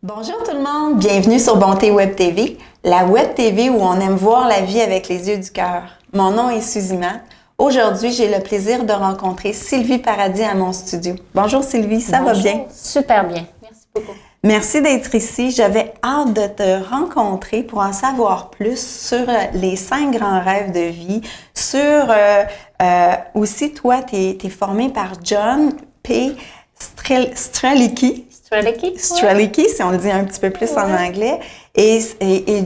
Bonjour tout le monde, bienvenue sur Bonté Web TV, la Web TV où on aime voir la vie avec les yeux du cœur. Mon nom est Suzy Matt. Aujourd'hui, j'ai le plaisir de rencontrer Sylvie Paradis à mon studio. Bonjour Sylvie, ça va bien? Super bien, merci beaucoup. Merci d'être ici. J'avais hâte de te rencontrer pour en savoir plus sur les 5 grands rêves de vie, sur aussi toi, tu es formée par John P. Strzelecki, si on le dit un petit peu plus en anglais. Et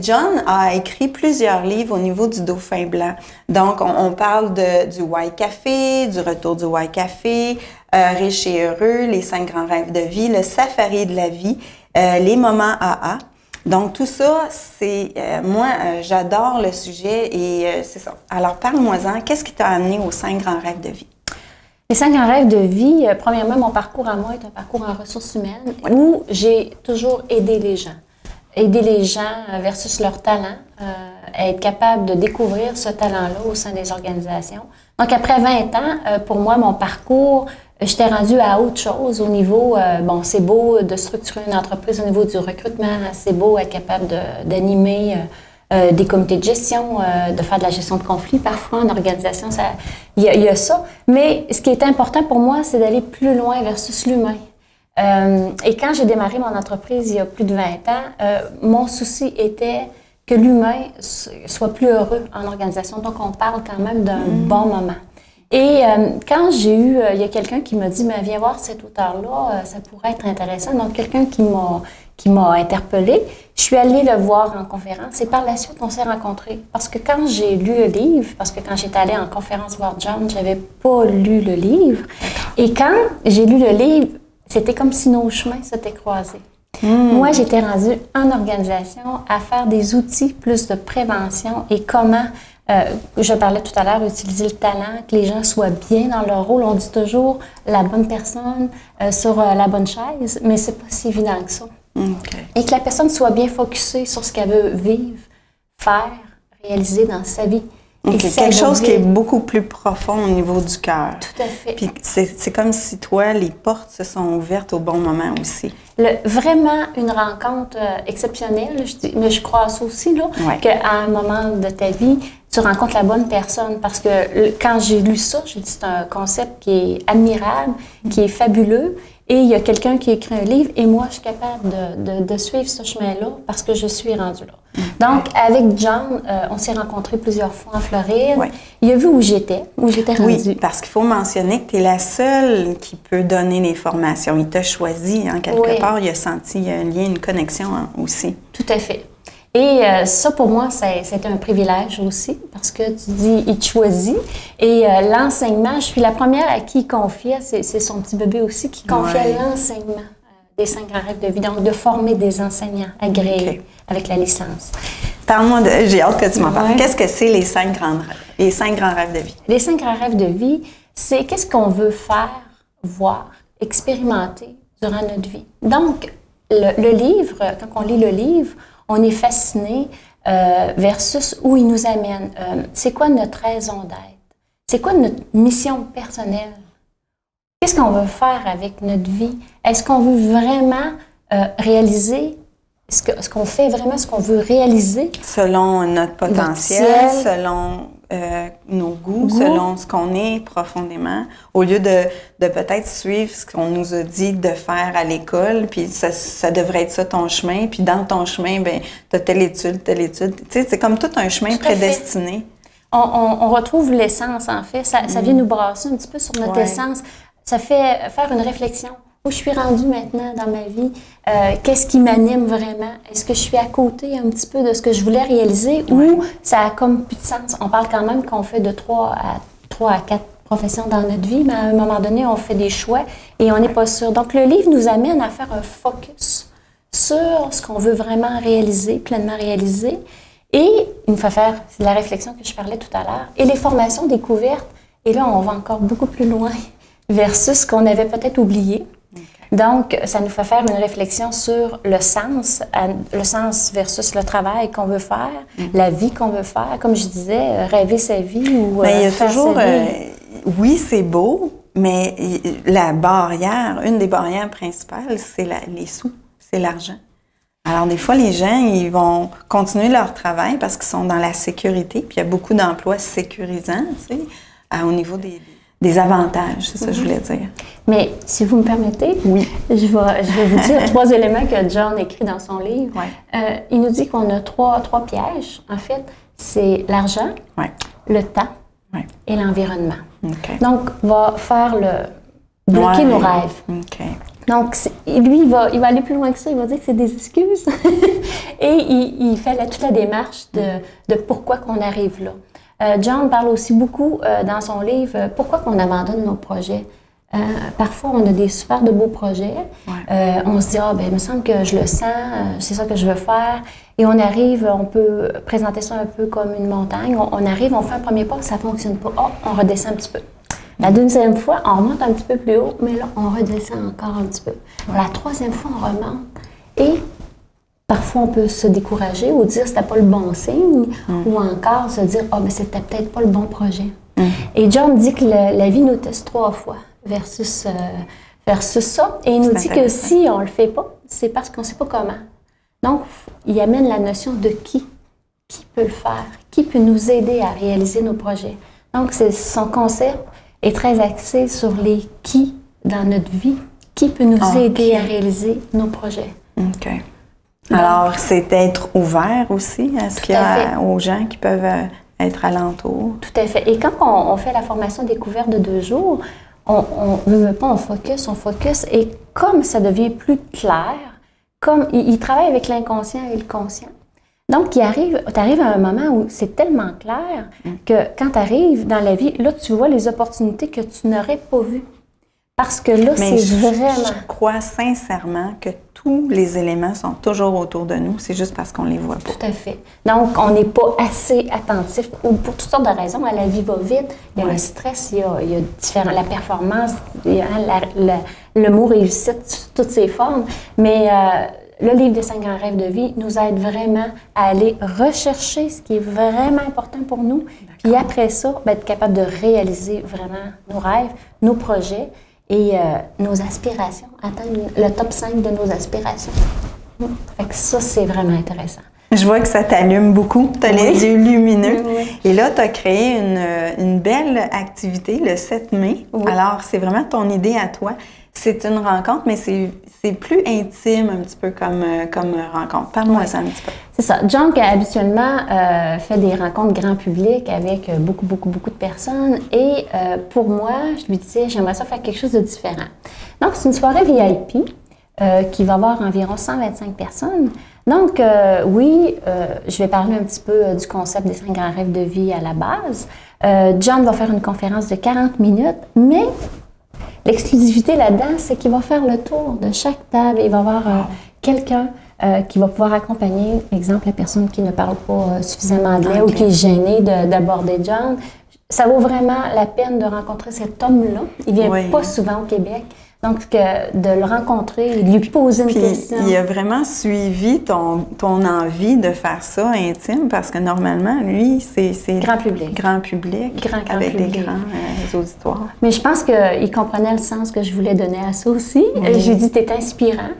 John a écrit plusieurs livres au niveau du Dauphin blanc. Donc, on parle du White Café, du retour du White Café, Riche et heureux, les 5 grands rêves de vie, le safari de la vie, les moments AA. Donc, tout ça, c'est... moi, j'adore le sujet et c'est ça. Alors, parle-moi-en. Qu'est-ce qui t'a amené aux 5 grands rêves de vie? Les 5 grands rêves de vie, premièrement, mon parcours à moi est un parcours en ressources humaines où j'ai toujours aidé les gens. Aider les gens versus leur talent, être capable de découvrir ce talent-là au sein des organisations. Donc, après 20 ans, pour moi, mon parcours, j'étais rendue à autre chose au niveau, bon, c'est beau de structurer une entreprise au niveau du recrutement, c'est beau être capable d'animer des comités de gestion, de faire de la gestion de conflits. Parfois, en organisation, il y a ça. Mais ce qui est important pour moi, c'est d'aller plus loin versus l'humain. Et quand j'ai démarré mon entreprise il y a plus de 20 ans, mon souci était que l'humain soit plus heureux en organisation. Donc, on parle quand même d'un bon moment. Et quand j'ai eu, il y a quelqu'un qui m'a dit, mais viens voir cet auteur-là, ça pourrait être intéressant. Donc, quelqu'un qui m'a interpellée, je suis allée le voir en conférence et par la suite, on s'est rencontrés. Parce que quand j'ai lu le livre, parce que quand j'étais allée en conférence voir John, je n'avais pas lu le livre. Et quand j'ai lu le livre, c'était comme si nos chemins s'étaient croisés. Moi, j'étais rendue en organisation à faire des outils plus de prévention et comment, je parlais tout à l'heure, utiliser le talent, que les gens soient bien dans leur rôle. On dit toujours la bonne personne sur la bonne chaise, mais c'est pas si évident que ça. Et que la personne soit bien focusée sur ce qu'elle veut vivre, faire, réaliser dans sa vie. Quelque chose qui est beaucoup plus profond au niveau du cœur. Tout à fait. Puis c'est comme si toi, les portes se sont ouvertes au bon moment aussi. Vraiment une rencontre exceptionnelle, mais je crois ça aussi, là, qu'à un moment de ta vie, tu rencontres la bonne personne. Parce que quand j'ai lu ça, j'ai dit c'est un concept qui est admirable, qui est fabuleux. Et il y a quelqu'un qui écrit un livre et moi, je suis capable de suivre ce chemin-là parce que je suis rendue là. Donc, avec John, on s'est rencontrés plusieurs fois en Floride. Il a vu où j'étais rendue. Oui, parce qu'il faut mentionner que tu es la seule qui peut donner les formations. Il t'a choisi, en quelque part, il a senti un lien, une connexion aussi. Tout à fait. Et ça, pour moi, c'est un privilège aussi, parce que tu dis, il te choisit. Et l'enseignement, je suis la première à qui il confiait, c'est son petit bébé aussi, qui confiait l'enseignement des 5 grands rêves de vie, donc de former des enseignants agréés avec la licence. Parle-moi j'ai hâte que tu m'en parles. Qu'est-ce que c'est les 5 grands rêves de vie? Les 5 grands rêves de vie, c'est qu'est-ce qu'on veut faire, voir, expérimenter durant notre vie. Donc, le livre, quand on lit le livre, on est fasciné versus où il nous amène. C'est quoi notre raison d'être? C'est quoi notre mission personnelle? Qu'est-ce qu'on veut faire avec notre vie? Est-ce qu'on veut vraiment réaliser ce qu'on fait vraiment, ce qu'on veut réaliser? Selon notre potentiel, selon nos goûts, selon ce qu'on est profondément, au lieu de peut-être suivre ce qu'on nous a dit de faire à l'école, puis ça devrait être ça ton chemin, puis dans ton chemin, ben tu as telle étude. Tu sais, c'est comme tout un chemin prédestiné. On retrouve l'essence, en fait. Ça vient nous brasser un petit peu sur notre essence. Ça fait faire une réflexion. Où je suis rendue maintenant dans ma vie? Qu'est-ce qui m'anime vraiment? Est-ce que je suis à côté un petit peu de ce que je voulais réaliser ou ça a comme plus de sens? On parle quand même qu'on fait de 3 à 4 professions dans notre vie, mais à un moment donné, on fait des choix et on n'est pas sûr. Donc, le livre nous amène à faire un focus sur ce qu'on veut vraiment réaliser, pleinement réaliser. Et il nous fait faire la réflexion que je parlais tout à l'heure. Et les formations découvertes, et là, on va encore beaucoup plus loin versus ce qu'on avait peut-être oublié. Donc, ça nous fait faire une réflexion sur le sens versus le travail qu'on veut faire, la vie qu'on veut faire. Comme je disais, rêver sa vie ou mais il y a faire toujours, sa vie. Oui, c'est beau, mais la barrière, une des barrières principales, c'est les sous, c'est l'argent. Alors, des fois, les gens, ils vont continuer leur travail parce qu'ils sont dans la sécurité, puis il y a beaucoup d'emplois sécurisants, tu sais, au niveau des avantages, c'est ça que je voulais dire. Mais si vous me permettez, oui. je vais vous dire 3 éléments que John écrit dans son livre. Ouais. Il nous dit qu'on a trois pièges, en fait. C'est l'argent, le temps et l'environnement. Okay. Donc, va faire bloquer nos rêves. Okay. Donc, lui, il va aller plus loin que ça. Il va dire que c'est des excuses. Et il fait toute la démarche de pourquoi qu'on arrive là. John parle aussi beaucoup dans son livre pourquoi qu'on abandonne nos projets. Parfois, on a des super de beaux projets. On se dit, il me semble que je le sens, c'est ça que je veux faire. Et on arrive, on peut présenter ça un peu comme une montagne. On arrive, on fait un premier pas, ça ne fonctionne pas. On redescend un petit peu. La deuxième fois, on remonte un petit peu plus haut, mais là, on redescend encore un petit peu. La troisième fois, on remonte. Et parfois, on peut se décourager ou dire que c'était pas le bon signe, ou encore se dire, c'était peut-être pas le bon projet. Et John dit que la vie nous teste 3 fois versus ça. Et il nous dit que si on le fait pas, c'est parce qu'on sait pas comment. Donc, il amène la notion de qui peut le faire, qui peut nous aider à réaliser nos projets. Donc, son concept est très axé sur les qui dans notre vie, qui peut nous aider à réaliser nos projets. OK. Alors, c'est d'être ouvert aussi aux gens qui peuvent être alentour. Tout à fait. Et quand on fait la formation découverte de 2 jours, on ne veut pas, on focus. Et comme ça devient plus clair, comme il travaille avec l'inconscient et le conscient. Donc, tu arrives à un moment où c'est tellement clair que quand tu arrives dans la vie, là, tu vois les opportunités que tu n'aurais pas vues. Parce que là, c'est vraiment... Je crois sincèrement que tous les éléments sont toujours autour de nous. C'est juste parce qu'on les voit pas. Tout à fait. Donc, on n'est pas assez attentif ou pour toutes sortes de raisons. La vie va vite. Il y a le stress, il y a la performance, il y a le mot réussite sous toutes ses formes. Mais le livre des 5 grands rêves de vie nous aide vraiment à aller rechercher ce qui est vraiment important pour nous. Puis après ça, être capable de réaliser vraiment nos rêves, nos projets et nos aspirations, atteindre le top 5 de nos aspirations. Fait que ça, c'est vraiment intéressant. Je vois que ça t'allume beaucoup, tu as les yeux lumineux. Et là, tu as créé une belle activité le 7 mai. Alors, c'est vraiment ton idée à toi. C'est une rencontre, mais c'est plus intime un petit peu comme rencontre. Parle-moi ça un petit peu. C'est ça. John, qui habituellement fait des rencontres grand public avec beaucoup de personnes. Et pour moi, je lui disais, j'aimerais ça faire quelque chose de différent. Donc, c'est une soirée VIP qui va avoir environ 125 personnes. Donc, je vais parler un petit peu du concept des 5 grands rêves de vie à la base. John va faire une conférence de 40 minutes, mais l'exclusivité là-dedans, c'est qu'il va faire le tour de chaque table. Il va y avoir quelqu'un qui va pouvoir accompagner, exemple, la personne qui ne parle pas suffisamment anglais ou qui est gênée d'aborder John. Ça vaut vraiment la peine de rencontrer cet homme-là. Il ne vient pas souvent au Québec. Donc, de le rencontrer, de lui poser une question. Il a vraiment suivi ton envie de faire ça intime parce que normalement, lui, c'est grand public. Grand public, avec des grands auditoires. Mais je pense qu'il comprenait le sens que je voulais donner à ça aussi. J'ai dit, tu es inspirant.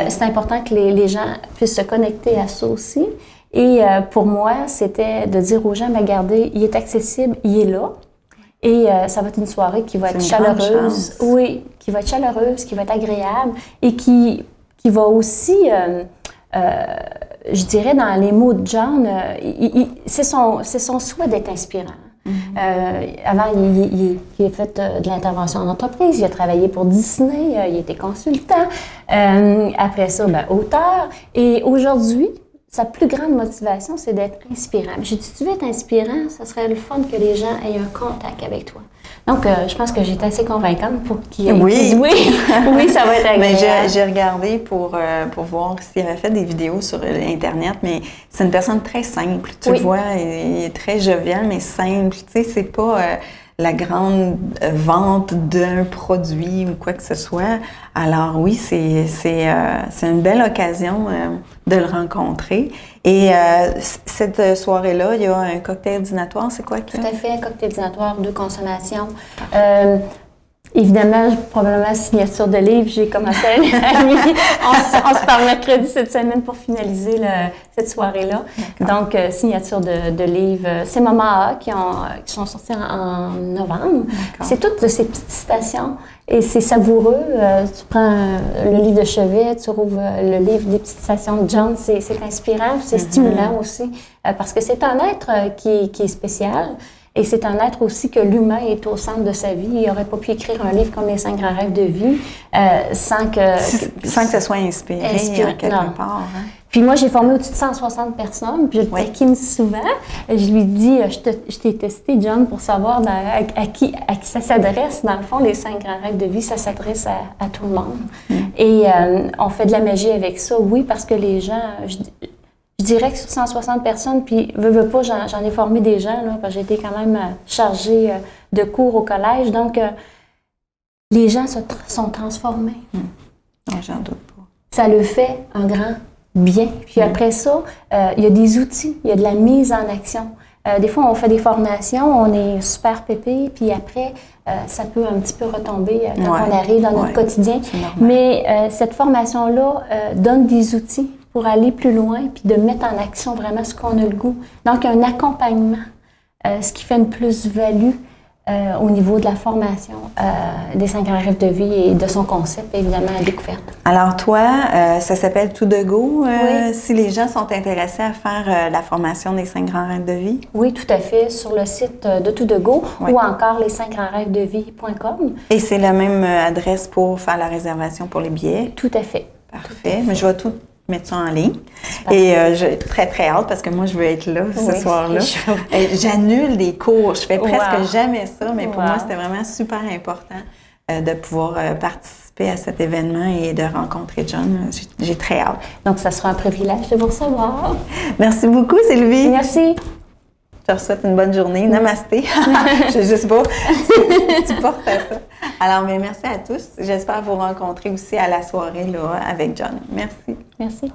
C'est important que les gens puissent se connecter à ça aussi. Et pour moi, c'était de dire aux gens, regardez, il est accessible, il est là. Et ça va être une soirée qui va être chaleureuse. Oui, qui va être chaleureuse, qui va être agréable et qui va aussi, je dirais dans les mots de John, c'est son souhait d'être inspirant. Avant, il a fait de l'intervention en entreprise, il a travaillé pour Disney, il était consultant. Après ça, auteur. Et aujourd'hui, sa plus grande motivation, c'est d'être inspirant. J'ai dit, si tu veux être inspirant, ça serait le fun que les gens aient un contact avec toi. Donc, je pense que j'étais assez convaincante pour qu'ils disent oui, ça va être agréable. Mais j'ai regardé pour voir s'il avait fait des vidéos sur Internet, mais c'est une personne très simple. Tu le vois, il est très jovial, mais simple. Tu sais, c'est pas la grande vente d'un produit ou quoi que ce soit. Alors oui, c'est une belle occasion de le rencontrer. Et cette soirée-là, il y a un cocktail dînatoire, c'est quoi? Tout à fait, un cocktail dînatoire de consommation. Évidemment, probablement signature de livre. J'ai commencé à lui. On se parle mercredi cette semaine pour finaliser cette soirée-là. Donc, signature de livre. C'est Maman A qui sont sortis en novembre. C'est toutes ces petites citations et c'est savoureux. Tu prends le livre de chevet, tu rouvres le livre des petites citations de John. C'est inspirant, c'est stimulant aussi parce que c'est un être qui est spécial. Et c'est un être aussi que l'humain est au centre de sa vie. Il n'aurait pas pu écrire un livre comme Les 5 grands rêves de vie sans que ça soit inspiré en quelque part. Hein? Puis moi, j'ai formé au-dessus de 160 personnes, puis je le taquine souvent. Je lui dis, je t'ai testé, John, pour savoir à qui ça s'adresse. Dans le fond, Les 5 grands rêves de vie, ça s'adresse à tout le monde. Et on fait de la magie avec ça, oui, parce que les gens... Je dirais que sur 160 personnes, puis veux pas, j'en ai formé des gens, là, parce que j'ai été quand même chargée de cours au collège. Donc, les gens sont transformés. J'en doute pas. Ça le fait un grand bien. Puis après ça, il y a des outils, il y a de la mise en action. Des fois, on fait des formations, on est super pépé, puis après, ça peut un petit peu retomber quand on arrive dans notre quotidien. Mais cette formation-là donne des outils pour aller plus loin, puis de mettre en action vraiment ce qu'on a le goût. Donc, un accompagnement, ce qui fait une plus-value au niveau de la formation des 5 grands rêves de vie et de son concept, évidemment, à découverte. Alors toi, ça s'appelle Tout de Go. Si les gens sont intéressés à faire la formation des 5 grands rêves de vie? Oui, tout à fait, sur le site de Tout de Go ou encore les5grandsrêvesdevie.com. Et c'est la même adresse pour faire la réservation pour les billets? Tout à fait. Parfait. Mais je vais tout mettre ça en ligne. Super. Et j'ai très, très hâte parce que moi, je veux être là ce soir-là. J'annule des cours. Je fais presque jamais ça, mais pour moi, c'était vraiment super important de pouvoir participer à cet événement et de rencontrer John. J'ai très hâte. Donc, ça sera un privilège de vous recevoir. Merci beaucoup, Sylvie. Merci. Je te souhaite une bonne journée. Namasté. Je sais pas si tu portes à ça. Alors, mais merci à tous. J'espère vous rencontrer aussi à la soirée là, avec John. Merci. Merci.